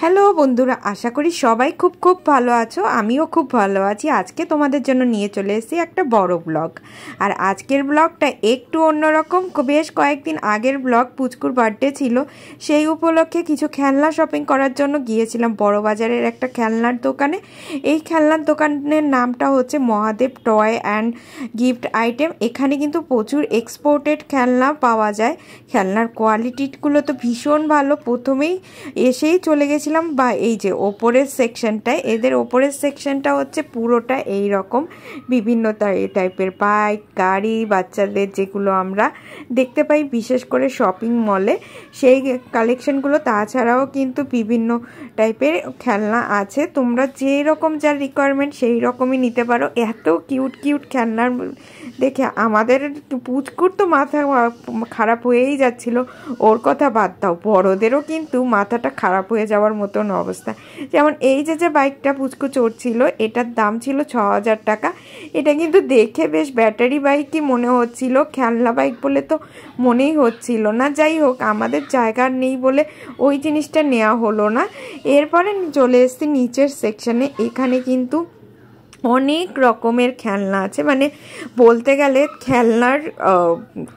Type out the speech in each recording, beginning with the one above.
Hello বন্ধুরা, আশা করি সবাই খুব ভালো আছো। আমিও খুব ভালো আছি। আজকে তোমাদের জন্য নিয়ে চলে এসেছি একটা বড় ব্লগ। আর আজকের ব্লগটা একটু অন্যরকম। বেশ কয়েকদিন আগের ব্লগ, পুচকুর বার্থডে ছিল, সেই উপলক্ষে কিছু খেলনা শপিং করার জন্য গিয়েছিলাম বড় বাজারের একটা খেলনার দোকানে। এই খেলনার দোকানের নামটা হচ্ছে Mahadev toy and gift item. এখানে কিন্তু প্রচুর এক্সপোর্টেড খেলনা পাওয়া যায়। খেলনার কোয়ালিটিগুলো তো ভীষণ ভালো। প্রথমেই এসেই চলে গেছিলাম বা এই যে ওপরের সেকশনটায়, এদের ওপরের সেকশনটা হচ্ছে পুরোটা এই রকম বিভিন্ন টাইপের বাইক, গাড়ি, বাচ্চাদের যেগুলো আমরা দেখতে পাই বিশেষ করে শপিং মলে, সেই কালেকশনগুলো। তাছাড়াও কিন্তু বিভিন্ন টাইপের খেলনা আছে। তোমরা যেই রকম যার রিকোয়ারমেন্ট সেই রকমই নিতে পারো। এত কিউট খেলনার দেখে আমাদের পুচকুর তো মাথা খারাপ হয়েই যাচ্ছিল। ওর কথা বাদ দাও, বড়দেরও কিন্তু মাথাটা খারাপ হয়ে যাওয়ার মতন অবস্থা। যেমন এই যে বাইকটা পুচকু চড়ছিল, এটার দাম ছিল ৬,০০০ টাকা। এটা কিন্তু দেখে বেশ ব্যাটারি বাইকই মনে হচ্ছিল, খেলনা বাইক বলে তো মনেই হচ্ছিল না। যাই হোক, আমাদের জায়গা নেই বলে ওই জিনিসটা নেওয়া হলো না। এরপরে চলে এসেছি নিচের সেকশনে। এখানে কিন্তু অনেক রকমের খেলনা আছে, মানে বলতে গেলে খেলনার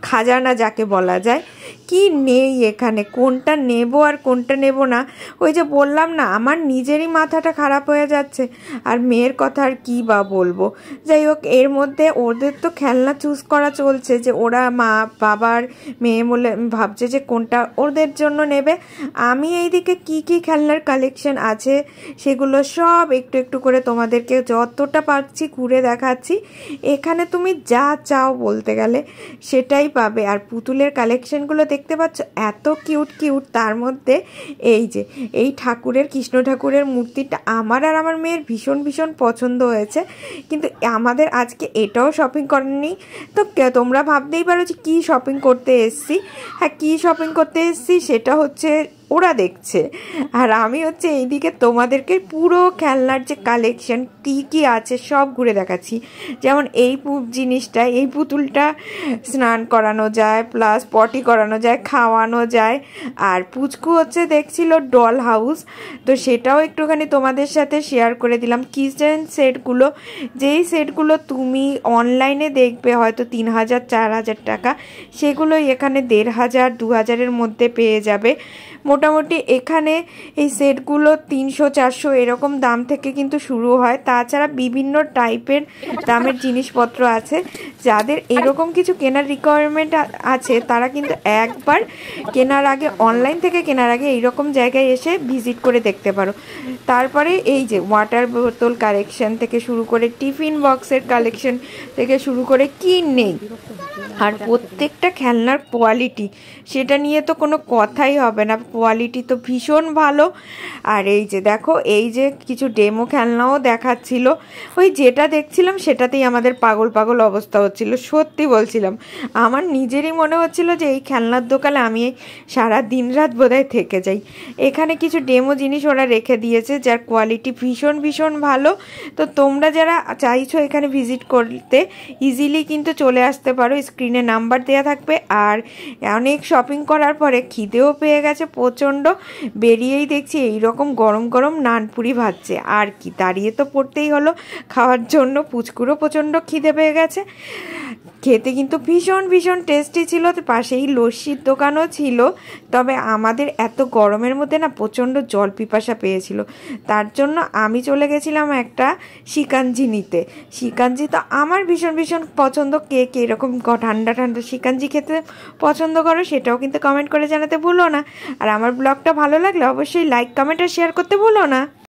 খাজানা যাকে বলা যায়। কি নেই এখানে, কোনটা নেব আর কোনটা নেব না, ওই যে বললাম না, আমার নিজেরই মাথাটা খারাপ হয়ে যাচ্ছে, আর মেয়ের কথা আর কী বা বলবো। যাই হোক, এর মধ্যে ওদের তো খেলনা চুজ করা চলছে, যে ওরা মা বাবার মেয়ে বলে ভাবছে যে কোনটা ওদের জন্য নেবে। আমি এইদিকে কি খেলনার কালেকশন আছে সেগুলো সব একটু করে তোমাদেরকে যতটা পারছি ঘুরে দেখাচ্ছি। এখানে তুমি যা চাও বলতে গেলে সেটাই পাবে। আর পুতুলের কালেকশনগুলো দেখতে পাচ্ছ, এত কিউট। তার মধ্যে এই যে এই ঠাকুরের, কৃষ্ণ ঠাকুরের মূর্তিটা আমার আর আমার মেয়ের ভীষণ পছন্দ হয়েছে। কিন্তু আমাদের আজকে এটাও শপিং করেনি। তো তোমরা ভাবতেই পারো যে কী শপিং করতে এসছি। হ্যাঁ, কী শপিং করতে এসছি সেটা হচ্ছে ওরা দেখছে, আর আমি হচ্ছে এইদিকে তোমাদেরকে পুরো খেলনার যে কালেকশন কি আছে সব ঘুরে দেখাচ্ছি। যেমন এই জিনিসটা, এই পুতুলটা স্নান করানো যায়, প্লাস পটি করানো যায়, খাওয়ানো যায়। আর পুচকু হচ্ছে দেখছিল ডল হাউস, তো সেটাও একটুখানি তোমাদের সাথে শেয়ার করে দিলাম। কিচেন সেটগুলো, যেই সেটগুলো তুমি অনলাইনে দেখবে হয়তো ৩,০০০ ৪,০০০ টাকা, সেগুলোই এখানে ১,৫০০ ২,০০০-এর মধ্যে পেয়ে যাবে মোটামুটি। এখানে এই সেটগুলো ৩০০-৪০০ এরকম দাম থেকে কিন্তু শুরু হয়। তাছাড়া বিভিন্ন টাইপের দামের জিনিসপত্র আছে। যাদের এরকম কিছু কেনার রিকোয়ারমেন্ট আছে তারা কিন্তু একবার কেনার আগে, অনলাইন থেকে কেনার আগে এইরকম জায়গায় এসে ভিজিট করে দেখতে পারো। তারপরে এই যে ওয়াটার বোতল কালেকশন থেকে শুরু করে টিফিন বক্সের কালেকশন থেকে শুরু করে কি নেই। আর প্রত্যেকটা খেলনার কোয়ালিটি, সেটা নিয়ে তো কোনো কথাই হবে না, কোয়ালিটি তো ভীষণ ভালো। আর এই যে দেখো, এই যে কিছু ডেমো খেলনাও দেখাচ্ছিল। ওই যেটা দেখছিলাম সেটাতেই আমাদের পাগল অবস্থা হচ্ছিল, সত্যি বলছিলাম। আমার নিজেরই মনে হচ্ছিল যে এই খেলনার দোকানে আমি সারা দিন রাত বোধহয় থেকে যাই। এখানে কিছু ডেমো জিনিস ওরা রেখে দিয়েছে যার কোয়ালিটি ভীষণ ভালো। তো তোমরা যারা চাইছো এখানে ভিজিট করতে, ইজিলি কিন্তু চলে আসতে পারো। স্ক্রিনে নাম্বার দেওয়া থাকবে। আর অনেক শপিং করার পরে খিদেও পেয়ে গেছে প্রচণ্ড। বেরিয়েই দেখছি এইরকম গরম নানপুরি ভাজছে। আর কি, দাঁড়িয়ে তো পড়তেই হলো খাওয়ার জন্য। পুচকুরও প্রচণ্ড খিদে পেয়ে গেছে। খেতে কিন্তু ভীষণ টেস্টি ছিল। পাশেই লস্যির দোকানও ছিল। তবে আমাদের এত গরমের মধ্যে না প্রচণ্ড জল পিপাসা পেয়েছিল, তার জন্য আমি চলে গেছিলাম একটা শিকাঞ্জি নিতে। শিকাঞ্জি তো আমার ভীষণ পছন্দ। কে এরকম ঠান্ডা শিকাঞ্জি খেতে পছন্দ করো সেটাও কিন্তু কমেন্ট করে জানাতে ভুলো না। আর আমার ব্লগটা ভালো লাগলে অবশ্যই লাইক, কমেন্ট আর শেয়ার করতে ভুলো না।